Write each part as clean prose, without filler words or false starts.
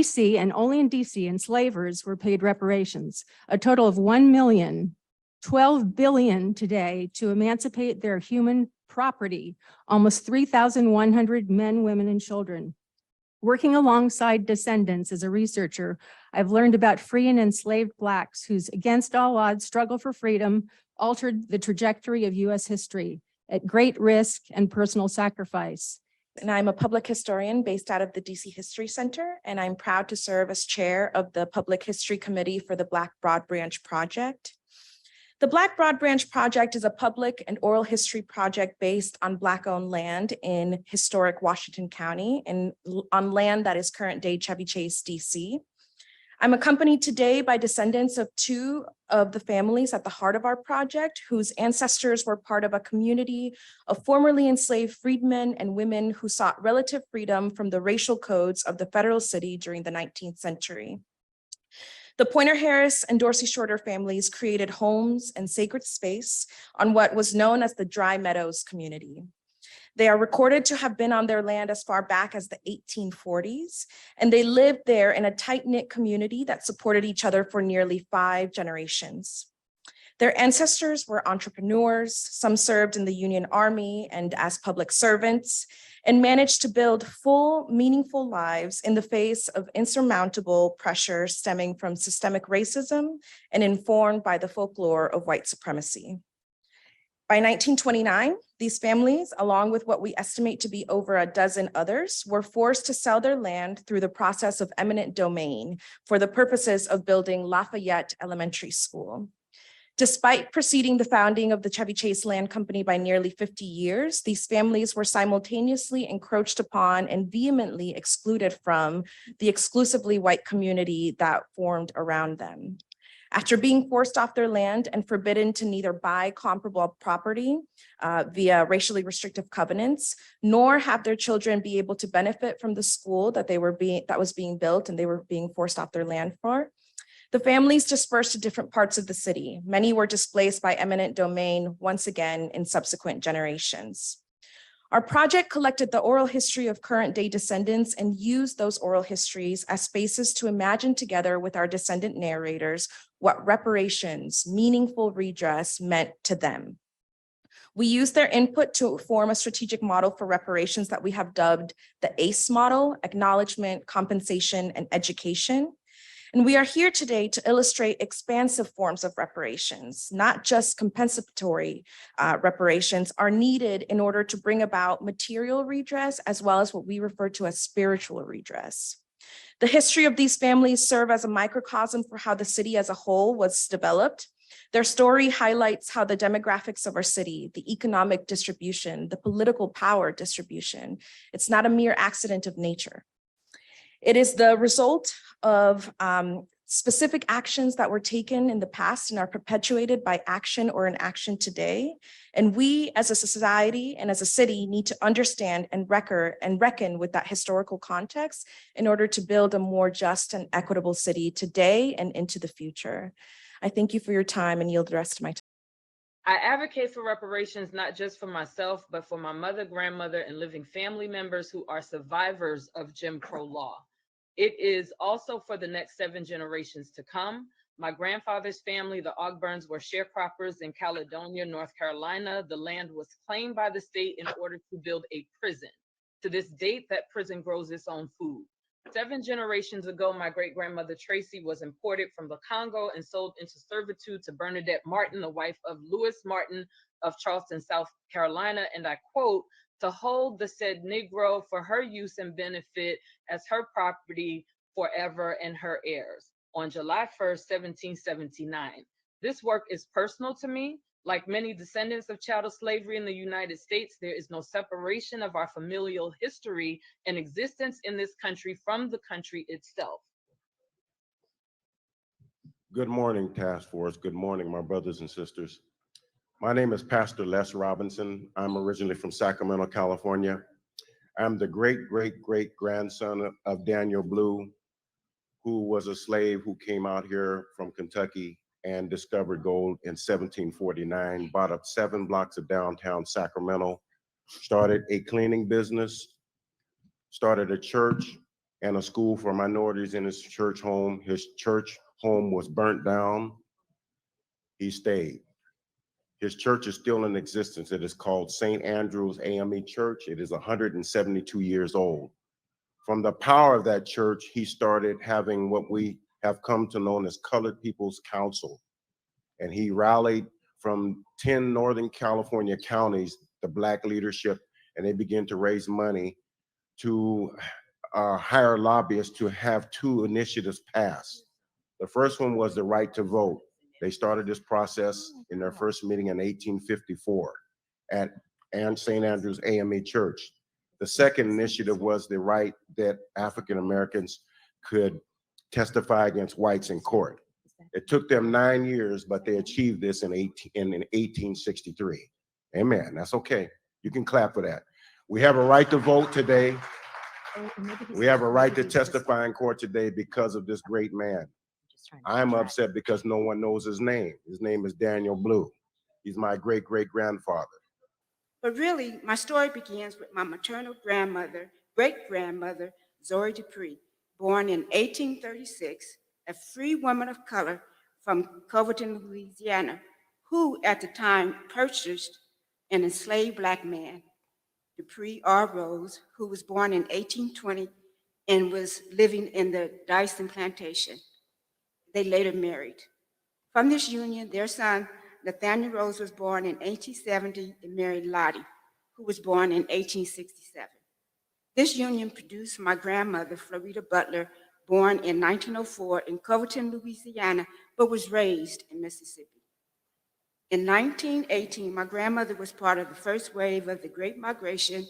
DC, and only in DC, enslavers were paid reparations, a total of 1 million, 12 billion today to emancipate their human property, almost 3,100 men, women, and children. Working alongside Descendants as a researcher, I've learned about free and enslaved Blacks whose against all odds struggle for freedom altered the trajectory of US history at great risk and personal sacrifice. And I'm a public historian based out of the DC History Center, and I'm proud to serve as chair of the Public History Committee for the Black Broad Branch Project. The Black Broad Branch Project is a public and oral history project based on Black-owned land in historic Washington County and on land that is current-day Chevy Chase, DC. I'm accompanied today by descendants of two of the families at the heart of our project, whose ancestors were part of a community of formerly enslaved freedmen and women who sought relative freedom from the racial codes of the federal city during the 19th century. The Pointer Harris and Dorsey Shorter families created homes and sacred space on what was known as the Dry Meadows community. They are recorded to have been on their land as far back as the 1840s, and they lived there in a tight-knit community that supported each other for nearly 5 generations. Their ancestors were entrepreneurs, some served in the Union Army and as public servants, and managed to build full, meaningful lives in the face of insurmountable pressure stemming from systemic racism and informed by the folklore of white supremacy. By 1929, these families, along with what we estimate to be over a dozen others, were forced to sell their land through the process of eminent domain for the purposes of building Lafayette Elementary School. Despite preceding the founding of the Chevy Chase Land Company by nearly 50 years, these families were simultaneously encroached upon and vehemently excluded from the exclusively white community that formed around them. After being forced off their land and forbidden to neither buy comparable property via racially restrictive covenants, nor have their children be able to benefit from the school that was being built and they were being forced off their land for, the families dispersed to different parts of the city. Many were displaced by eminent domain once again in subsequent generations. Our project collected the oral history of current day descendants and used those oral histories as spaces to imagine together with our descendant narrators what reparations, meaningful redress meant to them. We used their input to form a strategic model for reparations that we have dubbed the ACE model: acknowledgement, compensation, and education. And we are here today to illustrate expansive forms of reparations, not just compensatory reparations, are needed in order to bring about material redress, as well as what we refer to as spiritual redress. The history of these families serve as a microcosm for how the city as a whole was developed. Their story highlights how the demographics of our city, the economic distribution, the political power distribution, it's not a mere accident of nature. It is the result of specific actions that were taken in the past and are perpetuated by action or inaction today. And we as a society and as a city need to understand and reckon with that historical context in order to build a more just and equitable city today and into the future. I thank you for your time and yield the rest of my time. I advocate for reparations, not just for myself, but for my mother, grandmother, and living family members who are survivors of Jim Crow law. It is also for the next 7 generations to come. My grandfather's family, the Ogburns, were sharecroppers in Caledonia, North Carolina. The land was claimed by the state in order to build a prison. To this date, that prison grows its own food. 7 generations ago, my great-grandmother Tracy was imported from the Congo and sold into servitude to Bernadette Martin, the wife of Lewis Martin of Charleston, South Carolina, and I quote, "to hold the said Negro for her use and benefit as her property forever and her heirs," on July 1st, 1779. This work is personal to me. Like many descendants of chattel slavery in the United States, there is no separation of our familial history and existence in this country from the country itself. Good morning, Task Force. Good morning, my brothers and sisters. My name is Pastor Les Robinson. I'm originally from Sacramento, California. I'm the great-great-great-grandson of Daniel Blue, who was a slave who came out here from Kentucky and discovered gold in 1749, bought up 7 blocks of downtown Sacramento, started a cleaning business, started a church, and a school for minorities in his church home. His church home was burnt down. He stayed. His church is still in existence. It is called St. Andrew's AME Church. It is 172 years old. From the power of that church, he started having what we have come to know as Colored People's Council. And he rallied from 10 Northern California counties, the Black leadership, and they began to raise money to hire lobbyists to have 2 initiatives passed. The first one was the right to vote. They started this process in their first meeting in 1854 at St. Andrew's AME Church. The second initiative was the right that African Americans could testify against whites in court. It took them 9 years, but they achieved this in 1863. Amen. That's okay. You can clap for that. We have a right to vote today. We have a right to testify in court today because of this great man. I'm upset because no one knows his name. His name is Daniel Blue. He's my great-great-grandfather. But really, my story begins with my maternal grandmother, great-grandmother, Zori Dupree, born in 1836, a free woman of color from Covington, Louisiana, who at the time purchased an enslaved Black man, Dupree R. Rose, who was born in 1820 and was living in the Dyson plantation. They later married. From this union, their son, Nathaniel Rose, was born in 1870 and married Lottie, who was born in 1867. This union produced my grandmother, Florida Butler, born in 1904 in Covington, Louisiana, but was raised in Mississippi. In 1918, my grandmother was part of the first wave of the Great Migration,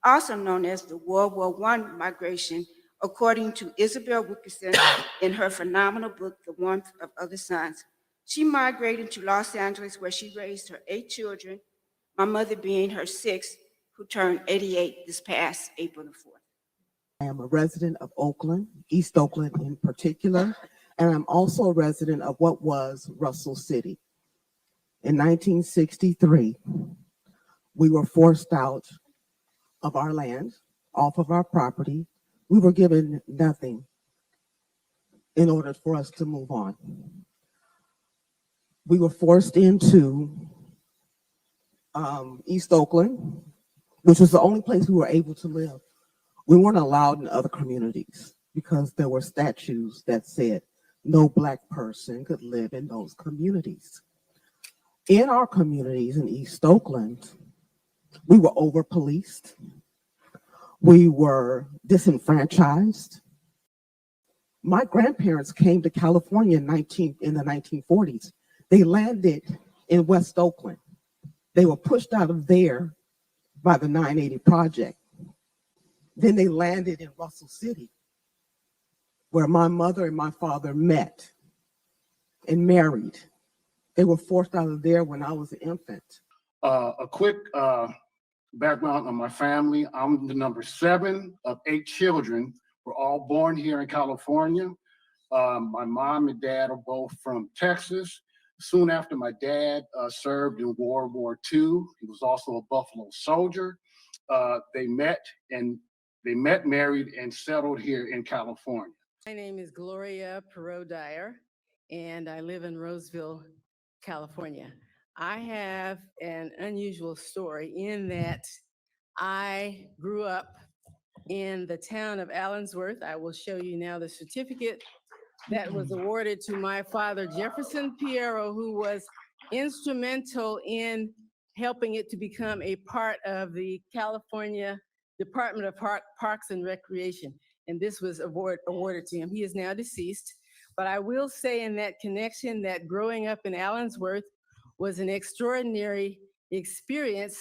also known as the World War I migration, according to Isabel Wilkerson in her phenomenal book, The Warmth of Other Suns. She migrated to Los Angeles, where she raised her 8 children, my mother being her 6th, who turned 88 this past April the 4th. I am a resident of Oakland, East Oakland in particular, and I'm also a resident of what was Russell City. In 1963, we were forced out of our land, off of our property. We were given nothing in order for us to move on. We were forced into East Oakland, which was the only place we were able to live. We weren't allowed in other communities because there were statutes that said no Black person could live in those communities. In our communities in East Oakland, we were over-policed. We were disenfranchised. My grandparents came to California in the 1940s. They landed in West Oakland. They were pushed out of there by the 980 Project. Then they landed in Russell City, where my mother and my father met and married. They were forced out of there when I was an infant. A quick background on my family. I'm the number 7 of 8 children. We're all born here in California. My mom and dad are both from Texas. Soon after, my dad served in World War II. He was also a Buffalo soldier. They met, married, and settled here in California. My name is Gloria Perot Dyer, and I live in Roseville, California. I have an unusual story in that I grew up in the town of Allensworth. I will show you now the certificate that was awarded to my father, Jefferson Piero, who was instrumental in helping it to become a part of the California Department of Parks and Recreation. And this was awarded to him. He is now deceased. But I will say in that connection that growing up in Allensworth was an extraordinary experience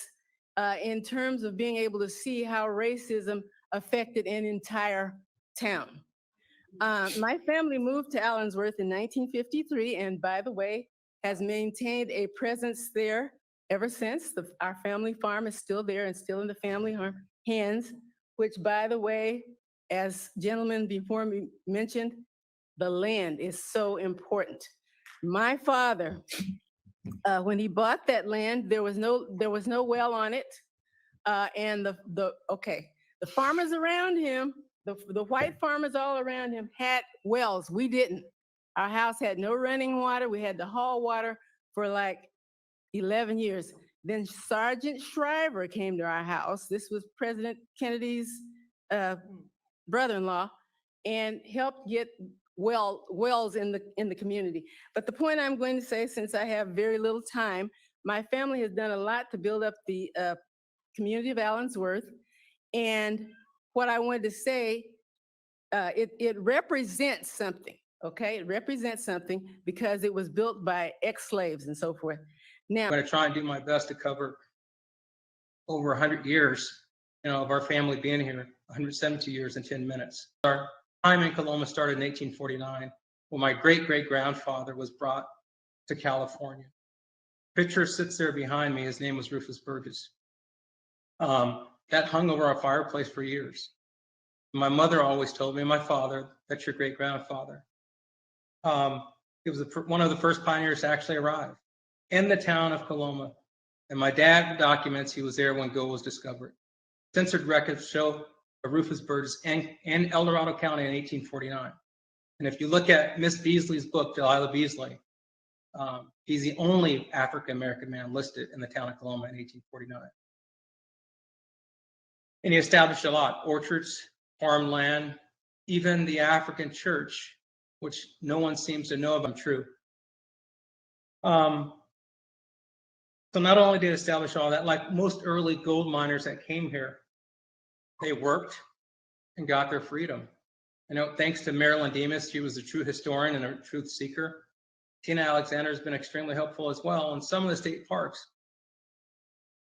in terms of being able to see how racism affected an entire town. My family moved to Allensworth in 1953, and by the way, has maintained a presence there ever since. Our family farm is still there and still in the family hands, which, by the way, as gentlemen before me mentioned, the land is so important. My father, when he bought that land, there was no well on it, and the farmers around him, The white farmers all around him had wells. We didn't. Our house had no running water. We had to haul water for like 11 years. Then Sergeant Shriver came to our house. This was President Kennedy's brother-in-law, and helped get wells in the community. But the point I'm going to say, since I have very little time, my family has done a lot to build up the community of Allensworth. And what I wanted to say, it represents something, okay? It represents something because it was built by ex-slaves and so forth. Now, I'm going to try and do my best to cover over 100 years, of our family being here, 172 years in 10 minutes. Our time in Coloma started in 1849, when my great-great-grandfather was brought to California. Picture sits there behind me. His name was Rufus Burgess. That hung over our fireplace for years. My mother always told me, my father, that's your great-grandfather. He was one of the first pioneers to actually arrive in the town of Coloma. And my dad documents he was there when gold was discovered. Censored records show Rufus Burgess in El Dorado County in 1849. And if you look at Miss Beasley's book, Delilah Beasley, he's the only African-American man listed in the town of Coloma in 1849. And he established a lot, orchards, farmland, even the African church, which no one seems to know about. True. So not only did he establish all that, like most early gold miners that came here, they worked and got their freedom. Thanks to Marilyn Demas, she was a true historian and a truth seeker. Tina Alexander has been extremely helpful as well in some of the state parks.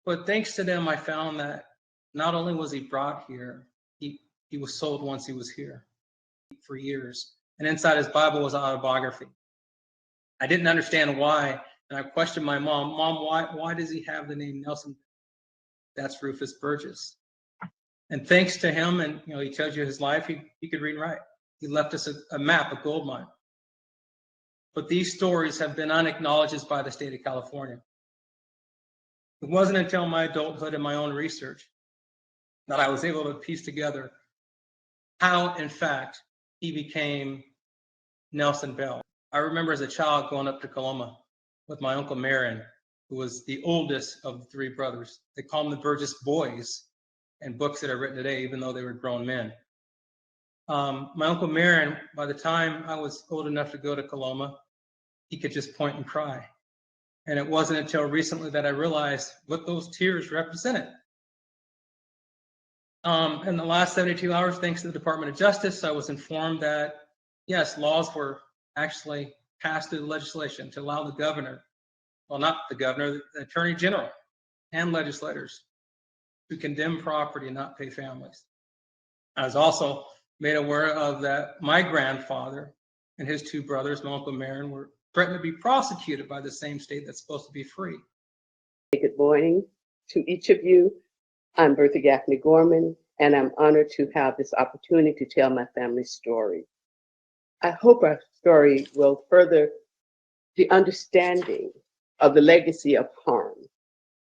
But thanks to them, I found that not only was he brought here, he was sold once he was here for years. And inside his Bible was an autobiography. I didn't understand why. And I questioned my mom, why does he have the name Nelson? That's Rufus Burgess. And thanks to him, and he tells you his life, he could read and write. He left us a map, a gold mine. But these stories have been unacknowledged by the state of California. It wasn't until my adulthood and my own research that I was able to piece together how, in fact, he became Nelson Bell. I remember as a child going up to Coloma with my Uncle Marion, who was the oldest of the three brothers. They call them the Burgess boys in books that are written today, even though they were grown men. My Uncle Marion, by the time I was old enough to go to Coloma, he could just point and cry. And it wasn't until recently that I realized what those tears represented. In the last 72 hours, thanks to the Department of Justice, I was informed that, yes, laws were actually passed through the legislation to allow the governor, well, not the governor, the attorney general and legislators to condemn property and not pay families. I was also made aware of that my grandfather and his two brothers, my Uncle Marion, were threatened to be prosecuted by the same state that's supposed to be free. Good morning to each of you. I'm Bertha Gaffney Gorman, and I'm honored to have this opportunity to tell my family's story. I hope our story will further the understanding of the legacy of harm,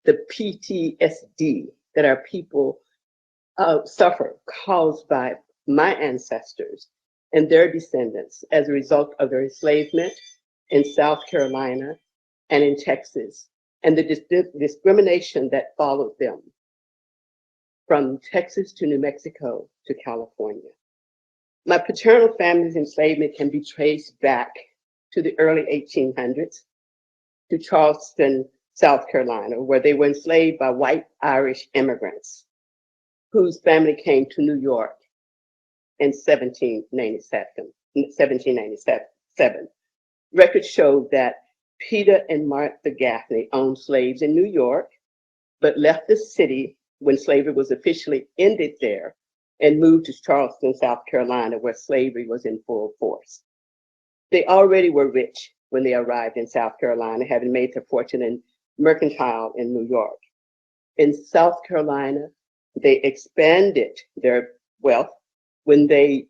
the PTSD that our people suffer caused by my ancestors and their descendants as a result of their enslavement in South Carolina and in Texas, and the discrimination that followed them from Texas to New Mexico to California. My paternal family's enslavement can be traced back to the early 1800s to Charleston, South Carolina, where they were enslaved by white Irish immigrants whose family came to New York in 1797. Records show that Peter and Martha Gaffney owned slaves in New York, but left the city when slavery was officially ended there and moved to Charleston, South Carolina, where slavery was in full force. They already were rich when they arrived in South Carolina, having made their fortune in mercantile in New York. In South Carolina, they expanded their wealth with the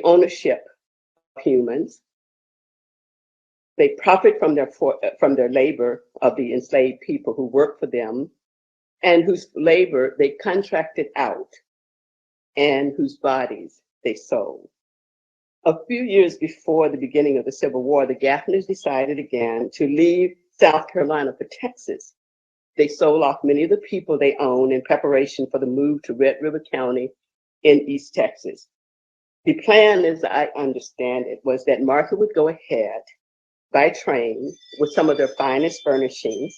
ownership of humans. They profit from their labor of the enslaved people who work for them and whose labor they contracted out and whose bodies they sold. A few years before the beginning of the Civil War, the Gaffneys decided again to leave South Carolina for Texas. They sold off many of the people they owned in preparation for the move to Red River County in East Texas. The plan, as I understand it, was that Martha would go ahead by train with some of their finest furnishings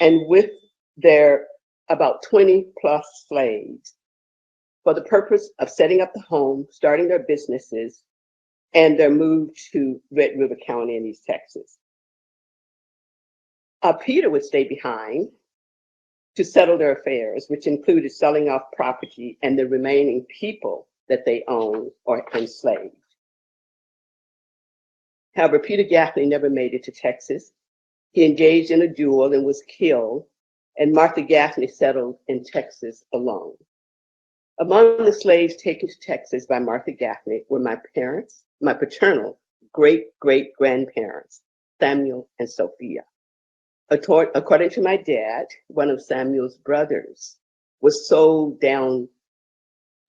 and with their about 20 plus slaves for the purpose of setting up the home, starting their businesses, and their move to Red River County in East Texas. Peter would stay behind to settle their affairs, which included selling off property and the remaining people that they owned or enslaved. However, Peter Gaffney never made it to Texas. He engaged in a duel and was killed, and Martha Gaffney settled in Texas alone. Among the slaves taken to Texas by Martha Gaffney were my parents, my paternal great-great-grandparents, Samuel and Sophia. According to my dad, one of Samuel's brothers was sold down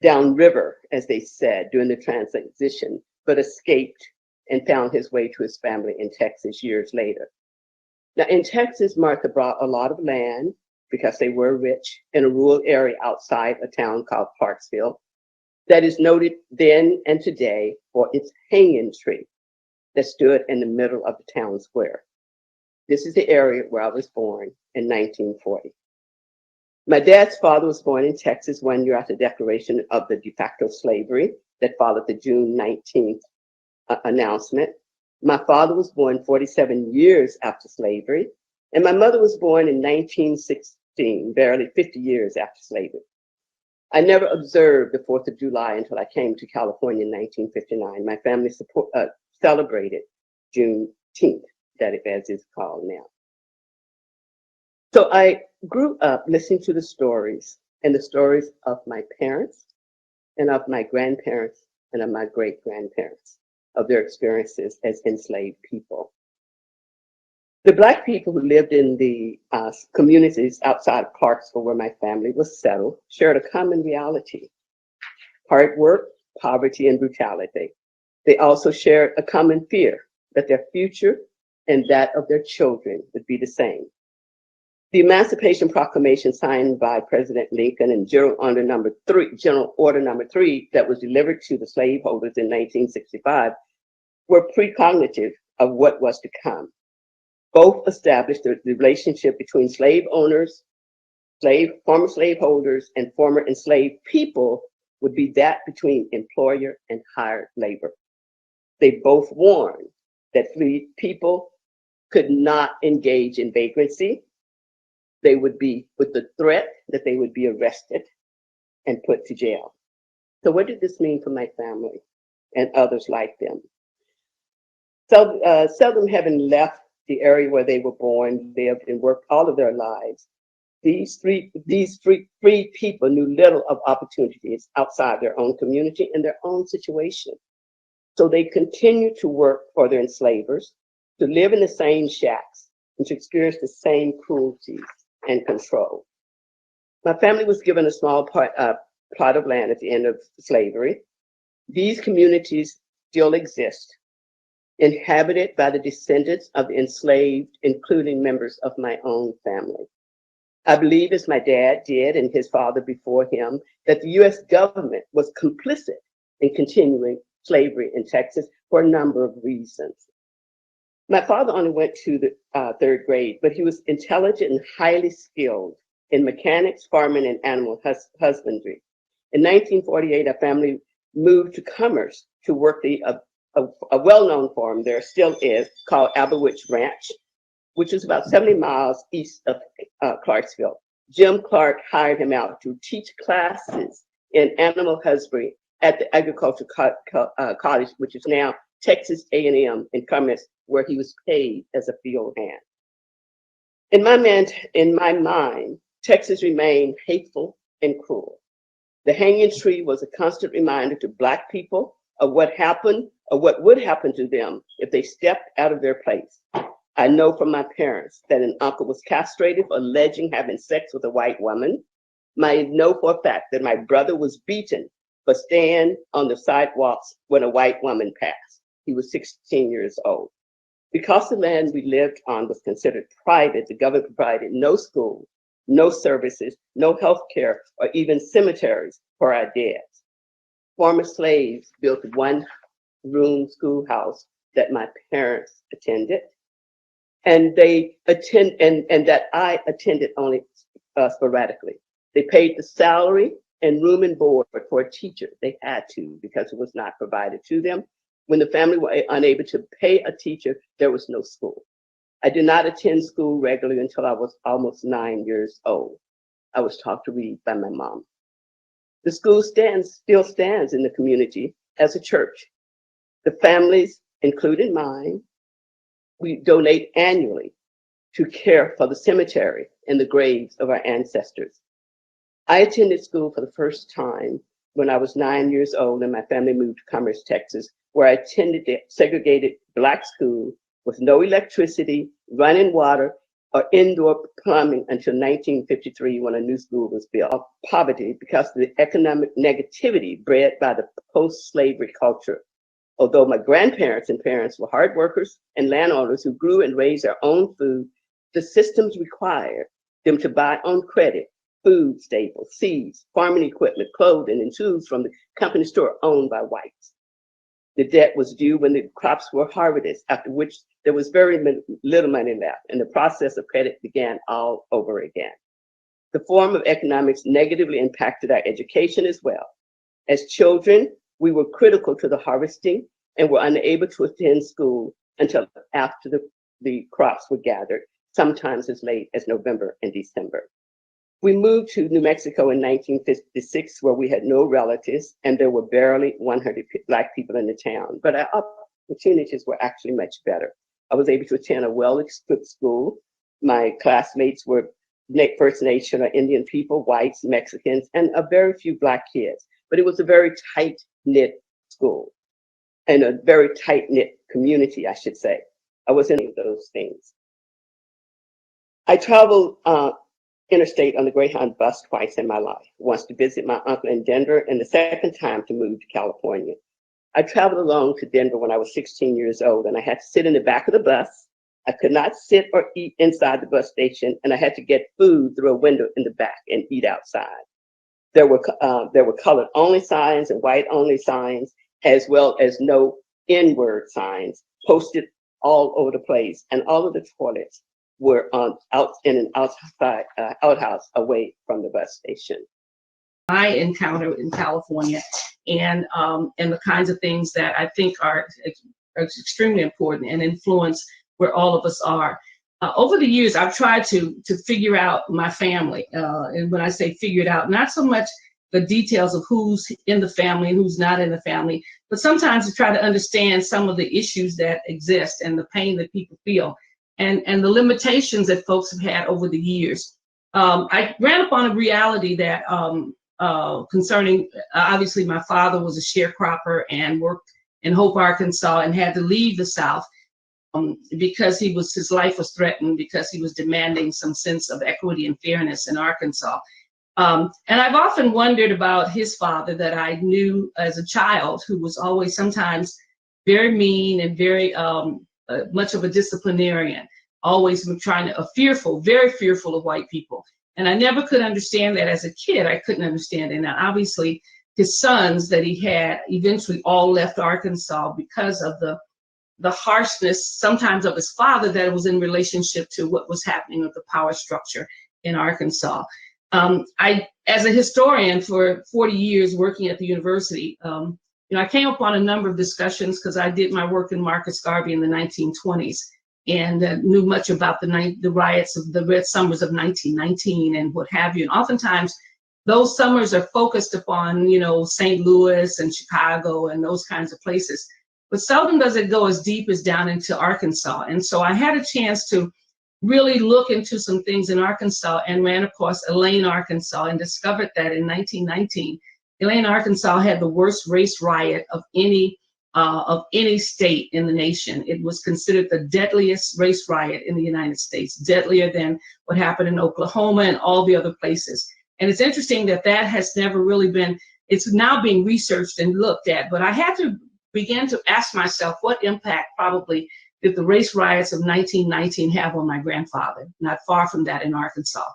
river, as they said, during the transition, but escaped and found his way to his family in Texas years later. Now, in Texas, Martha brought a lot of land because they were rich in a rural area outside a town called Clarksville that is noted then and today for its hanging tree that stood in the middle of the town square. This is the area where I was born in 1940. My dad's father was born in Texas 1 year after the declaration of the de facto slavery that followed the June 19th announcement. My father was born 47 years after slavery, and my mother was born in 1916, barely 50 years after slavery. I never observed the 4th of July until I came to California in 1959. My family celebrated Juneteenth, that as it's called now. So I grew up listening to the stories and the stories of my parents and of my grandparents and of my great-grandparents, of their experiences as enslaved people. The Black people who lived in the communities outside of Clarksville, where my family was settled, shared a common reality: hard work, poverty, and brutality. They also shared a common fear that their future and that of their children would be the same. The Emancipation Proclamation signed by President Lincoln and General Order Number 3 that was delivered to the slaveholders in 1965 were precognitive of what was to come. Both established the relationship between slave owners, former slaveholders, and former enslaved people would be that between employer and hired labor. They both warned that freed people could not engage in vagrancy. They would be with the threat that they would be arrested and put to jail. So what did this mean for my family and others like them? So seldom having left the area where they were born, lived, and worked all of their lives, these free people knew little of opportunities outside their own community and their own situation. So they continued to work for their enslavers, to live in the same shacks, and to experience the same cruelties and control. My family was given a small plot of land at the end of slavery. These communities still exist, inhabited by the descendants of the enslaved, including members of my own family. I believe, as my dad did and his father before him, that the US government was complicit in continuing slavery in Texas for a number of reasons. My father only went to the 3rd grade, but he was intelligent and highly skilled in mechanics, farming, and animal husbandry. In 1948, our family moved to Commerce to work a well-known farm there still is, called Aberwich Ranch, which is about 70 miles east of Clarksville. Jim Clark hired him out to teach classes in animal husbandry at the Agricultural College, which is now Texas A&M in Commerce, where he was paid as a field hand. In my mind, Texas remained hateful and cruel. The hanging tree was a constant reminder to Black people of what happened or what would happen to them if they stepped out of their place. I know from my parents that an uncle was castrated for alleging having sex with a white woman. I know for a fact that my brother was beaten for staying on the sidewalks when a white woman passed. He was 16 years old. Because the land we lived on was considered private, the government provided no schools, no services, no health care, or even cemeteries for our dads. Former slaves built one-room schoolhouse that my parents attended, and that I attended only sporadically. They paid the salary and room and board for a teacher. They had to because it was not provided to them. When the family were unable to pay a teacher, there was no school. I did not attend school regularly until I was almost 9 years old. I was taught to read by my mom. The school still stands in the community as a church. The families, including mine, we donate annually to care for the cemetery and the graves of our ancestors. I attended school for the first time when I was 9 years old and my family moved to Commerce, Texas, where I attended the segregated Black school with no electricity, running water, or indoor plumbing until 1953 when a new school was built. Poverty because of the economic negativity bred by the post-slavery culture. Although my grandparents and parents were hard workers and landowners who grew and raised their own food, the systems required them to buy on credit food staples, seeds, farming equipment, clothing, and tools from the company store owned by whites. The debt was due when the crops were harvested, after which there was very little money left, and the process of credit began all over again. The form of economics negatively impacted our education as well. As children, we were critical to the harvesting and were unable to attend school until after the crops were gathered, sometimes as late as November and December. We moved to New Mexico in 1956, where we had no relatives, and there were barely 100 Black people in the town, but our opportunities were actually much better. I was able to attend a well-equipped school. My classmates were First Nation or Indian people, whites, Mexicans, and a very few Black kids, but it was a very tight-knit school and a very tight-knit community, I should say. I was in those things. I traveled interstate on the Greyhound bus twice in my life, once to visit my uncle in Denver and the second time to move to California. I traveled alone to Denver when I was 16 years old, and I had to sit in the back of the bus. I could not sit or eat inside the bus station, and I had to get food through a window in the back and eat outside. There were colored only signs and white only signs, as well as no N-word signs posted all over the place, and all of the toilets were out in an outside outhouse away from the bus station. I encounter in California, and the kinds of things that I think are extremely important and influence where all of us are. Over the years, I've tried to figure out my family, and when I say figure it out, not so much the details of who's in the family and who's not in the family, but sometimes to try to understand some of the issues that exist and the pain that people feel, and the limitations that folks have had over the years. I ran upon a reality that concerning, obviously my father was a sharecropper and worked in Hope, Arkansas, and had to leave the South because his life was threatened because he was demanding some sense of equity and fairness in Arkansas. And I've often wondered about his father that I knew as a child, who was always sometimes very mean and very much of a disciplinarian, always very fearful of white people. And I never could understand that as a kid. I couldn't understand it. Now, obviously, his sons that he had eventually all left Arkansas because of the harshness, sometimes of his father, that was in relationship to what was happening with the power structure in Arkansas. As a historian for 40 years working at the university, I came upon a number of discussions because I did my work in Marcus Garvey in the 1920s and knew much about the riots of the Red Summers of 1919 and what have you. And oftentimes those summers are focused upon, St. Louis and Chicago and those kinds of places, but seldom does it go as deep as down into Arkansas. And so I had a chance to really look into some things in Arkansas and ran across Elaine, Arkansas, and discovered that in 1919, Elaine, Arkansas had the worst race riot of any state in the nation. It was considered the deadliest race riot in the United States, deadlier than what happened in Oklahoma and all the other places. And it's interesting that that has never really been, it's now being researched and looked at, but I had to begin to ask myself what impact probably did the race riots of 1919 have on my grandfather, not far from that in Arkansas.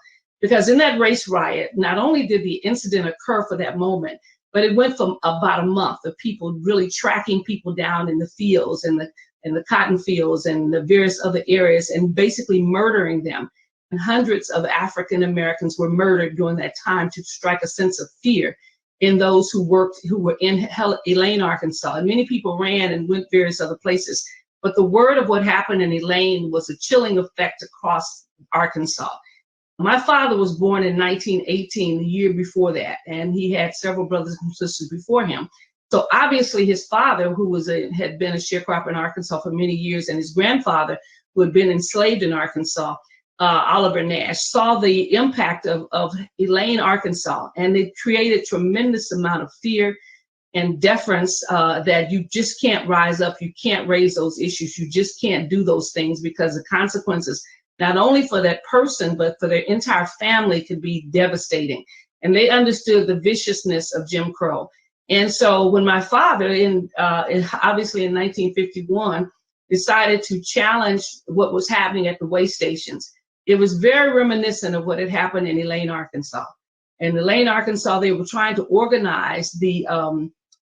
Because in that race riot, not only did the incident occur for that moment, but it went from about a month of people really tracking people down in the fields and the cotton fields and the various other areas and basically murdering them. And hundreds of African Americans were murdered during that time to strike a sense of fear in those who were in Elaine, Arkansas. And many people ran and went various other places. But the word of what happened in Elaine was a chilling effect across Arkansas. My father was born in 1918, the year before that, and he had several brothers and sisters before him. So obviously his father, who had been a sharecropper in Arkansas for many years, and his grandfather, who had been enslaved in Arkansas, Oliver Nash, saw the impact of Elaine, Arkansas, and it created tremendous amount of fear and deference that you just can't rise up, you can't raise those issues, you just can't do those things because the consequences, not only for that person, but for their entire family could be devastating. And they understood the viciousness of Jim Crow. And so when my father, obviously in 1951, decided to challenge what was happening at the way stations, it was very reminiscent of what had happened in Elaine, Arkansas. In Elaine, Arkansas, they were trying to organize the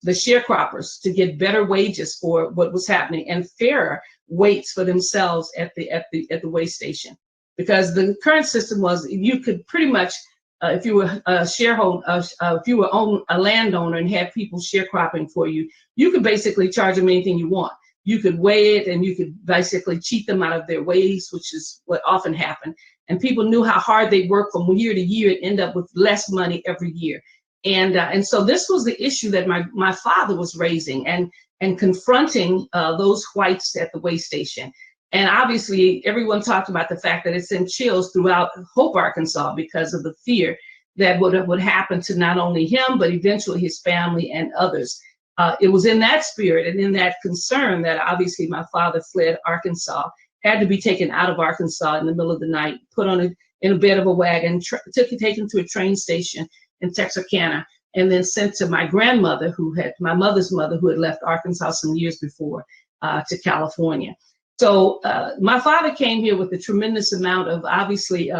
sharecroppers to get better wages for what was happening and fairer weights for themselves at the way station. Because the current system was you could pretty much, if you were a shareholder, if you were a landowner and had people sharecropping for you, you could basically charge them anything you want. You could weigh it and you could basically cheat them out of their wages, which is what often happened. And people knew how hard they worked from year to year and end up with less money every year. And so this was the issue that my father was raising and confronting those whites at the way station. And obviously everyone talked about the fact that it sent chills throughout Hope, Arkansas, because of the fear that would happen to not only him, but eventually his family and others. It was in that spirit and in that concern that obviously my father fled Arkansas, had to be taken out of Arkansas in the middle of the night, put on in a bed of a wagon, taken to a train station in Texarkana, and then sent to my grandmother, my mother's mother, who had left Arkansas some years before, to California. So my father came here with a tremendous amount of obviously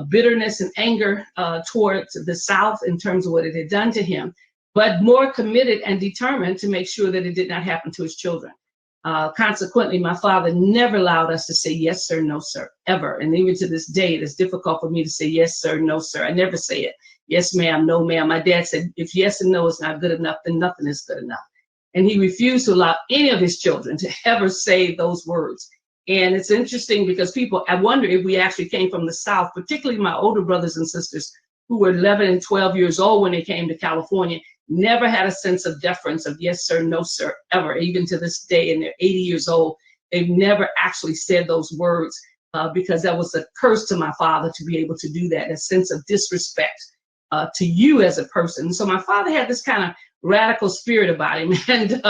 bitterness and anger towards the South in terms of what it had done to him, but more committed and determined to make sure that it did not happen to his children. Consequently, my father never allowed us to say yes, sir, no, sir, ever. And even to this day, it is difficult for me to say yes, sir, no, sir. I never say it. Yes, ma'am, no, ma'am. My dad said, if yes and no is not good enough, then nothing is good enough. And he refused to allow any of his children to ever say those words. And it's interesting because I wonder if we actually came from the South, particularly my older brothers and sisters who were 11 and 12 years old when they came to California, never had a sense of deference of yes, sir, no, sir, ever. Even to this day, and they're 80 years old, they've never actually said those words because that was a curse to my father to be able to do that, a sense of disrespect to you as a person. So my father had this kind of radical spirit about him. And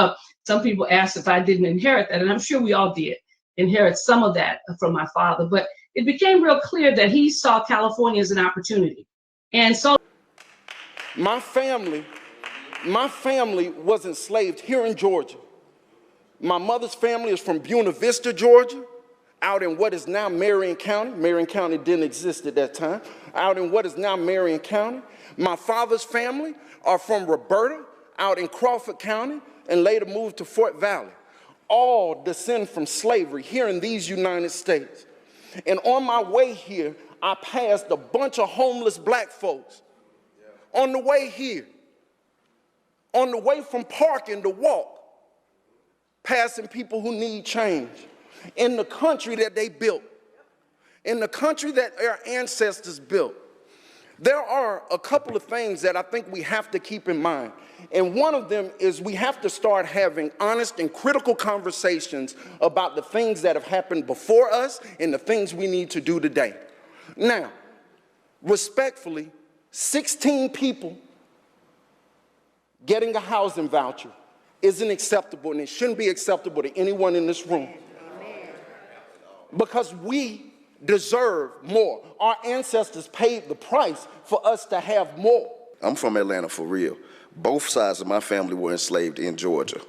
some people asked if I didn't inherit that, and I'm sure we all did inherit some of that from my father. But it became real clear that he saw California as an opportunity. And so my family was enslaved here in Georgia. My mother's family is from Buena Vista, Georgia, out in what is now Marion County. Marion County didn't exist at that time. Out in what is now Marion County. My father's family are from Roberta, out in Crawford County, and later moved to Fort Valley. All descend from slavery here in these United States. And on my way here, I passed a bunch of homeless black folks. On the way here, on the way from parking to walk, passing people who need change in the country that they built, in the country that our ancestors built. There are a couple of things that I think we have to keep in mind. And one of them is we have to start having honest and critical conversations about the things that have happened before us and the things we need to do today. Now, respectfully, 16 people getting a housing voucher isn't acceptable, and it shouldn't be acceptable to anyone in this room. Because we deserve more. Our ancestors paid the price for us to have more. I'm from Atlanta for real. Both sides of my family were enslaved in Georgia.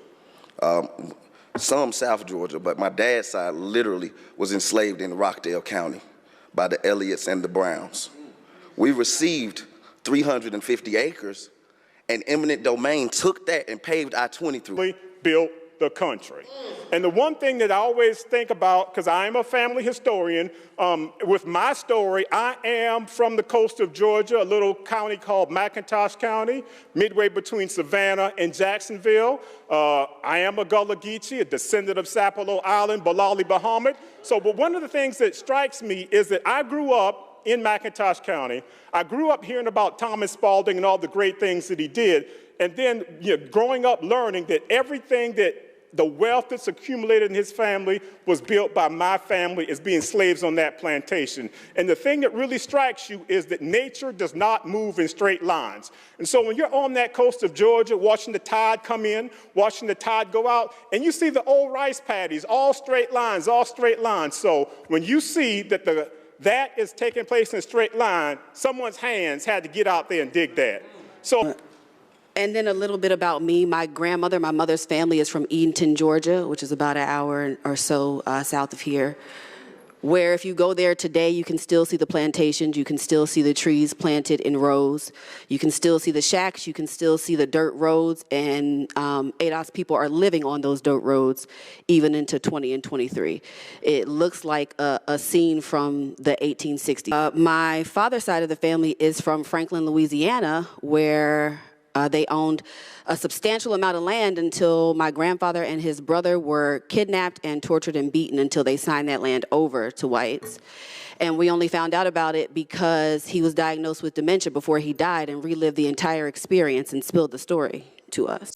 Some South Georgia, but my dad's side literally was enslaved in Rockdale County by the Elliots and the Browns. We received 350 acres, and eminent domain took that and paved I-23. Built the country. And the one thing that I always think about, because I am a family historian, with my story, I am from the coast of Georgia, a little county called McIntosh County, midway between Savannah and Jacksonville. I am a Gullah Geechee, a descendant of Sapelo Island, Balali, Bahamut. So, but one of the things that strikes me is that I grew up in McIntosh County. I grew up hearing about Thomas Spalding and all the great things that he did. And then growing up learning that everything that the wealth that's accumulated in his family was built by my family as being slaves on that plantation. And the thing that really strikes you is that nature does not move in straight lines. And so when you're on that coast of Georgia, watching the tide come in, watching the tide go out, and you see the old rice paddies, all straight lines, all straight lines. So when you see that that is taking place in a straight line, someone's hands had to get out there and dig that. So. And then a little bit about me. My grandmother, my mother's family is from Edenton, Georgia, which is about an hour or so south of here, where if you go there today, you can still see the plantations, you can still see the trees planted in rows, you can still see the shacks, you can still see the dirt roads, and ADOS people are living on those dirt roads even into 20 and 23. It looks like a scene from the 1860s. My father's side of the family is from Franklin, Louisiana, where they owned a substantial amount of land until my grandfather and his brother were kidnapped and tortured and beaten until they signed that land over to whites. And we only found out about it because he was diagnosed with dementia before he died and relived the entire experience and spilled the story to us.